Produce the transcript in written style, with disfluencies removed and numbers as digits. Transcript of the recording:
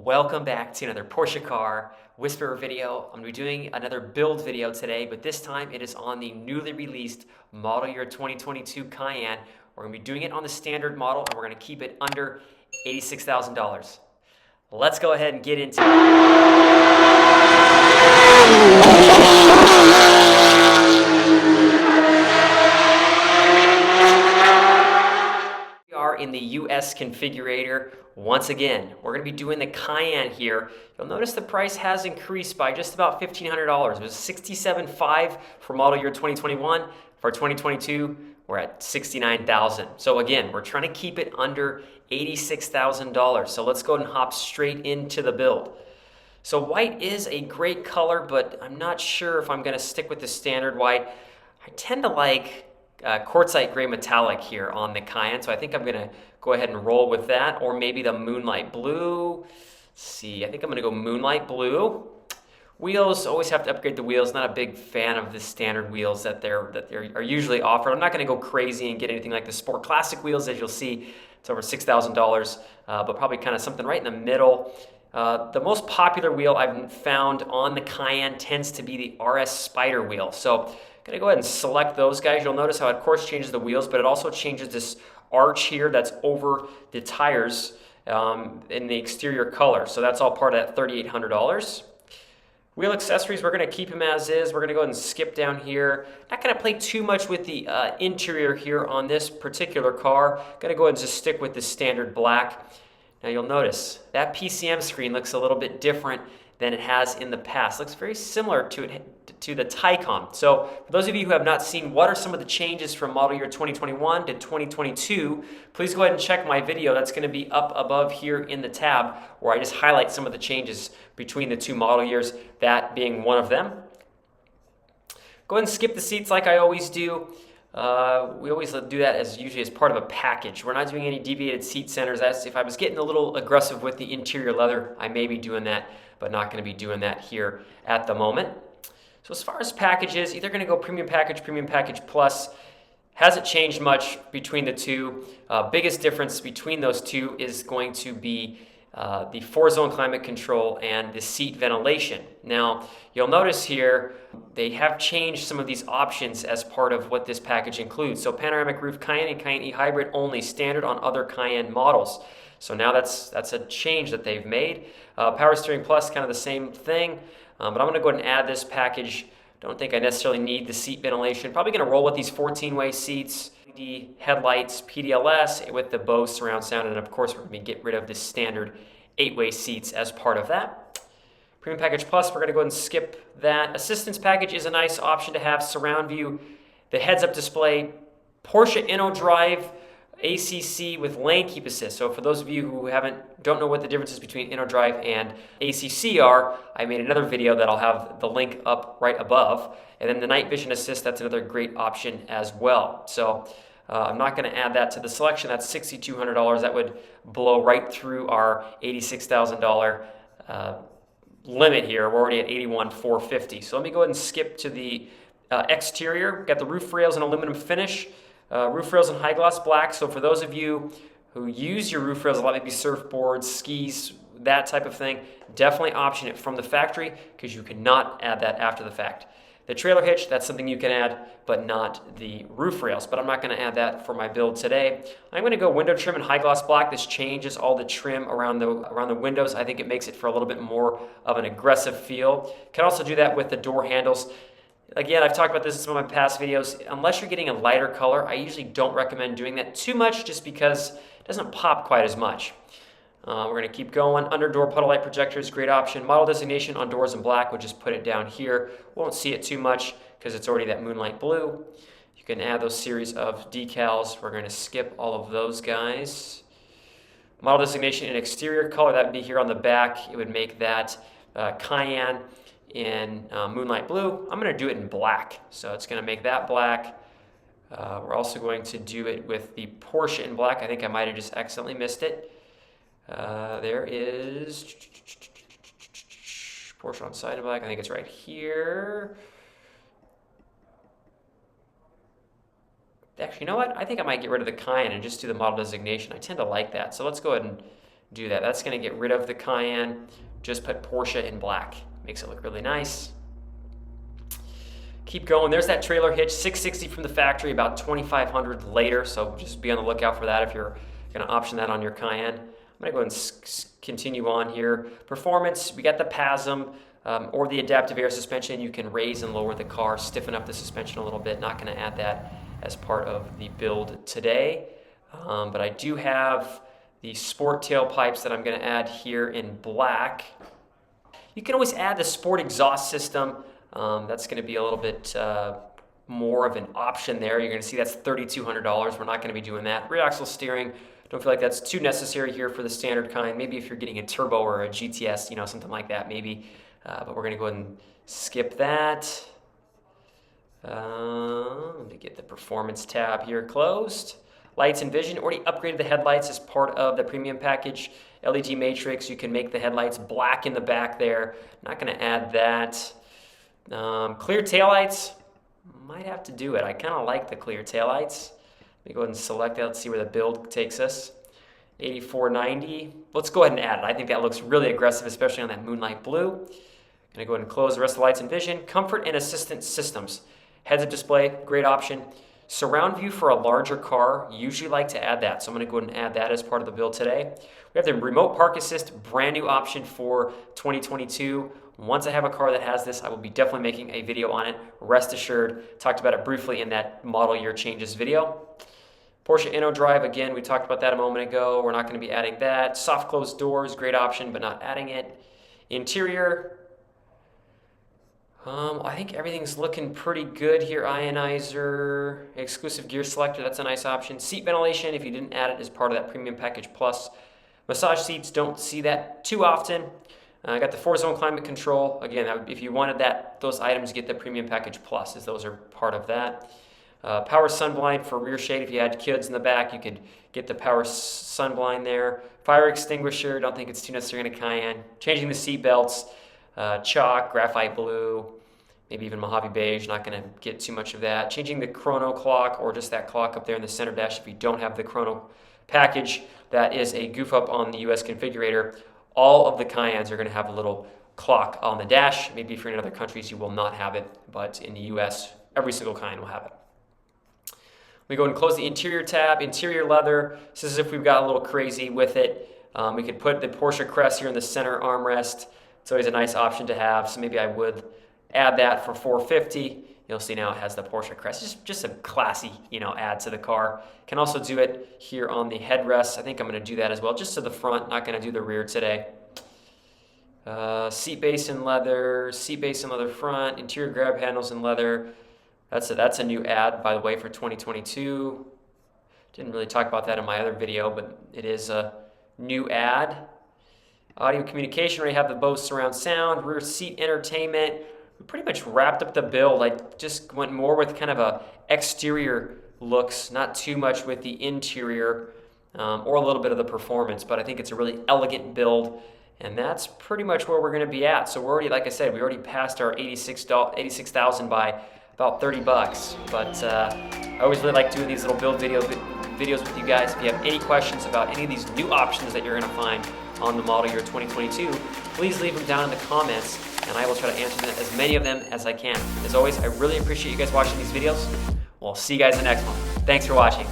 Welcome back to another Porsche car Whisperer video. I'm going to be doing another build video today, but this time it is on the newly released model year 2022 Cayenne. We're going to be doing it on the standard model, and we're going to keep it under $86,000. Let's go ahead and get into in the US configurator. Once again, we're going to be doing the Cayenne here. You'll notice the price has increased by just about $1,500. It was $67,500 for model year 2021. For 2022, we're at $69,000. So again, we're trying to keep it under $86,000. So let's go ahead and hop straight into the build. So white is a great color, but I'm not sure if I'm going to stick with the standard white. I tend to like quartzite gray metallic here on the Cayenne, so I think I'm gonna go ahead and roll with that, or maybe the Moonlight blue. Let's see, I think I'm gonna go Moonlight blue. Wheels, always have to upgrade the wheels. Not a big fan of the standard wheels that are usually offered. I'm not gonna go crazy and get anything like the Sport Classic wheels. As you'll see, it's over $6,000, but probably kind of something right in the middle. The most popular wheel I've found on the Cayenne tends to be the RS Spyder wheel. So I'm gonna go ahead and select those guys. You'll notice how it of course changes the wheels, but it also changes this arch here that's over the tires in the exterior color. So that's all part of that $3,800. Wheel accessories, we're gonna keep them as is. We're gonna go ahead and skip down here. Not gonna play too much with the interior here on this particular car. Gonna go ahead and just stick with the standard black. Now you'll notice that PCM screen looks a little bit different than it has in the past. Looks very similar to the Taycan. So for those of you who have not seen what are some of the changes from model year 2021 to 2022, please go ahead and check my video. That's going to be up above here in the tab, where I just highlight some of the changes between the two model years, that being one of them. Go ahead and skip the seats like I always do. We always do that as usually as part of a package. We're not doing any deviated seat centers. As if I was getting a little aggressive with the interior leather, I may be doing that, but not going to be doing that here at the moment. So as far as packages, either going to go Premium Package Plus. Hasn't changed much between the two. Biggest difference between those two is going to be the 4-zone climate control and the seat ventilation. Now, you'll notice here they have changed some of these options as part of what this package includes. So panoramic roof Cayenne and Cayenne E-Hybrid only, standard on other Cayenne models. So now that's a change that they've made. Power steering plus, kind of the same thing. But I'm going to go ahead and add this package. Don't think I necessarily need the seat ventilation. Probably going to roll with these 14-way seats, LED headlights, PDLS with the Bose surround sound, and of course we're going to get rid of the standard 8-way seats as part of that. Premium Package Plus, we're going to go ahead and skip that. Assistance package is a nice option to have. Surround view, the heads-up display, Porsche InnoDrive, ACC with lane keep assist. So for those of you who don't know what the differences between InnoDrive and ACC are, I made another video that I'll have the link up right above. And then the night vision assist, that's another great option as well. So I'm not going to add that to the selection. That's $6,200. That would blow right through our $86,000 limit here. We're already at $81,450. So let me go ahead and skip to the exterior. Got the roof rails in aluminum finish. Roof rails in high gloss black. So for those of you who use your roof rails a lot, maybe surfboards, skis, that type of thing, definitely option it from the factory, because you cannot add that after the fact. The trailer hitch, that's something you can add, but not the roof rails. But I'm not going to add that for my build today. I'm going to go window trim in high gloss black. This changes all the trim around the windows. I think it makes it for a little bit more of an aggressive feel. Can also do that with the door handles. Again, I've talked about this in some of my past videos. Unless you're getting a lighter color, I usually don't recommend doing that too much, just because it doesn't pop quite as much. We're going to keep going. Under door puddle light projectors, great option. Model designation on doors in black, we'll just put it down here. Won't see it too much because it's already that Moonlight blue. You can add those series of decals. We're going to skip all of those guys. Model designation in exterior color, that would be here on the back. It would make that Cayenne in Moonlight blue. I'm going to do it in black, so it's going to make that black. We're also going to do it with the Porsche in black. I think I might have just accidentally missed it. There is Porsche on side in black. I think it's right here. Actually, you know what? I think I might get rid of the Cayenne and just do the model designation. I tend to like that. So let's go ahead and do that. That's going to get rid of the Cayenne. Just put Porsche in black. Makes it look really nice. Keep going. There's that trailer hitch, 660 from the factory, about 2,500 later. So just be on the lookout for that if you're going to option that on your Cayenne. I'm going to go ahead and continue on here. Performance, we got the PASM or the adaptive air suspension. You can raise and lower the car, stiffen up the suspension a little bit. Not going to add that as part of the build today. But I do have the sport tailpipes that I'm going to add here in black. You can always add the sport exhaust system. That's going to be a little bit more of an option there. You're going to see that's $3,200. We're not going to be doing that. Rear axle steering, don't feel like that's too necessary here for the standard kind. Maybe if you're getting a turbo or a GTS, you know, something like that maybe. But we're going to go ahead and skip that. Let me get the performance tab here closed. Lights and vision, already upgraded the headlights as part of the premium package. LED matrix, you can make the headlights black in the back there. Not going to add that. Clear taillights, might have to do it. I kind of like the clear taillights. Let me go ahead and select that. Let's see where the build takes us. 8490. Let's go ahead and add it. I think that looks really aggressive, especially on that Moonlight blue. Going to go ahead and close the rest of the lights and vision. Comfort and assistance systems. Heads-up display, great option. Surround view for a larger car, usually like to add that. So I'm going to go ahead and add that as part of the build today. We have the remote park assist, brand new option for 2022. Once I have a car that has this, I will be definitely making a video on it. Rest assured, talked about it briefly in that model year changes video. Porsche InnoDrive, again, we talked about that a moment ago. We're not going to be adding that. Soft closed doors, great option, but not adding it. Interior, I think everything's looking pretty good here. Ionizer, exclusive gear selector, that's a nice option. Seat ventilation, if you didn't add it as part of that premium package plus. Massage seats, don't see that too often. I got the 4-zone climate control. Again, if you wanted those items, get the premium package plus, as those are part of that. Power sunblind for rear shade. If you had kids in the back, you could get the power sunblind there. Fire extinguisher, don't think it's too necessary in a Cayenne. Changing the seat belts, chalk, graphite blue, maybe even Mojave beige, not going to get too much of that. Changing the chrono clock, or just that clock up there in the center dash if you don't have the chrono package. That is a goof up on the US configurator. All of the Cayennes are going to have a little clock on the dash. Maybe if you're in other countries, you will not have it, but in the US, every single Cayenne will have it. We go and close the interior tab. Interior leather, this is if we've got a little crazy with it. We could put the Porsche crest here in the center armrest. It's always a nice option to have, so maybe I would add that for $450. You'll see now it has the Porsche crest. Just a classy, add to the car. Can also do it here on the headrest. I think I'm going to do that as well, just to the front. Not going to do the rear today. Seat base in leather front. Interior grab handles in leather. That's a new ad, by the way, for 2022. Didn't really talk about that in my other video, but it is a new ad. Audio communication, we have the Bose surround sound, rear seat entertainment. We pretty much wrapped up the build. I just went more with kind of a exterior looks, not too much with the interior or a little bit of the performance, but I think it's a really elegant build, and that's pretty much where we're going to be at. So we're already, like I said, we already passed our 86,000 by about 30 bucks, but I always really like doing these little build videos with you guys. If you have any questions about any of these new options that you're going to find on the model year 2022, please leave them down in the comments, and I will try to answer them, as many of them as I can. As always, I really appreciate you guys watching these videos. We'll see you guys in the next one. Thanks for watching.